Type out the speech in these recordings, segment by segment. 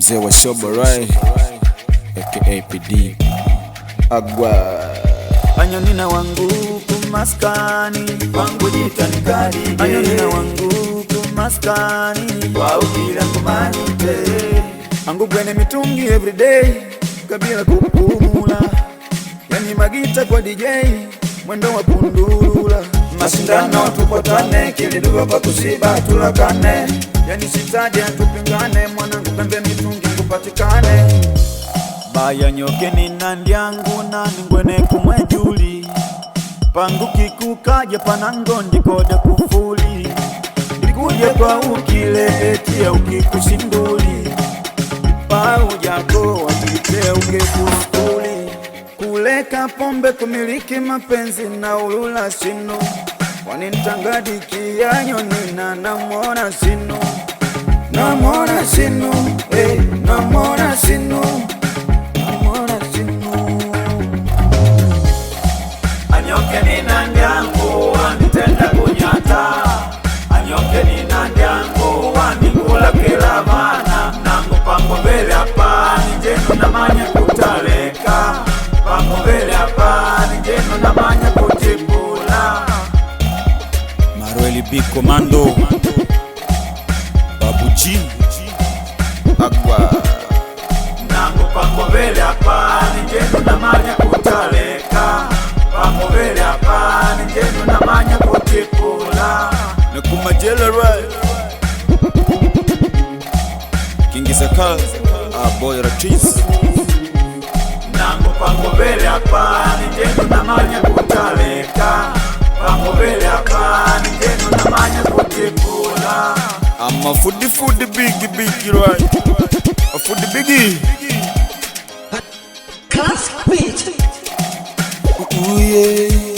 Mzee wa Shoborai aka PD Agwa Anyonina wangu kumaskani wangu jitani kadi. Anyonina wangu kumaskani waukila kumanite. Angu gwene mitungi everyday kabila kupumula. Yani magita kwa DJ mwendo wa pundula. Mashindano tupotane kiliduwa pa kusiba tulakane. Yani sitaje tupingane mwanangu pembe mitungi kupatikane. Baya nyoke ni nandyangu na ningwene kumwejuli. Pangu kikukaje panangondi kode kufuli. Nikuje kwa ukile etia ukikushinduli. Pau jako wakite ukekuskuli. Kuleka pombe kumiliki mapenzi na ulula sinu. Wani ntangadiki ya nyonina namona sinu. Namona sinu, namona sinu. Anyoke ni nandyangu wanitenda kunyata. Anyoke ni nandyangu wanikula kila mana. Nangu pango mbele hapa njeno na manya kutaleka. Pango mbele hapa njeno na manya kutipula. Marweli B Commando Babu G Agwa Nangu pango mbele hapa njeno na manya kutaleka. Pango mbele hapa njeno na manya kutipula. Nakumajela right Kingi Zakal Boy Ratis Nangu pango mbele hapa njeno na manya kutaleka. Pango mbele hapa njeno na manya kutipula. I'm a foodie biggie right. A foodie biggie. Classic beat. Ooh yeah.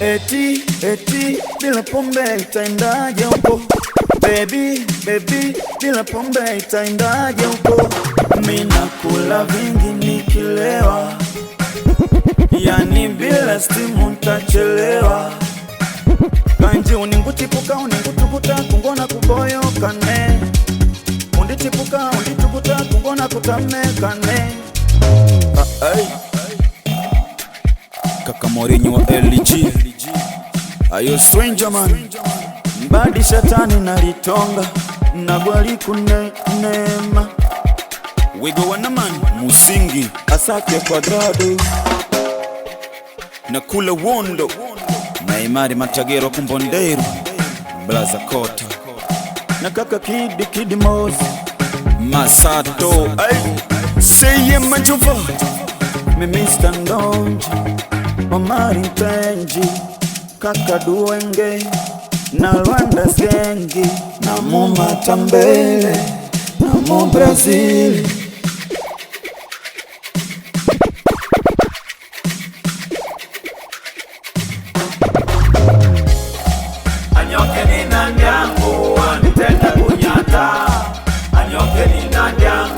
Eti, bila pombe itaendaje huko? Baby, bila pombe itaendaje huko? Mina kula vingi nikilewa. Yani bila stimu ntachelewa. Kanji uningutipuka uningutiputa kungona kuboyo kane. Unditipuka undituputa kungona kutame kane. Kaka Mourinho wa LG Ayo stranger man Mbadi shatani na litonga Nagwali kunema Wigo wanaman Musingi Asake Quadrado Nakula Wondo Naimari Matagero Kumbondero Blaza Kota na kaka Kid Mozi Masato Seye Majuva Mr. Ndonji Omari Tenji Kaka Duenge na Rwanda Zengi na Matambele na Brazil. Anyoke ni nandyangu wanitenda kunyata. Anyoke ni nandyangu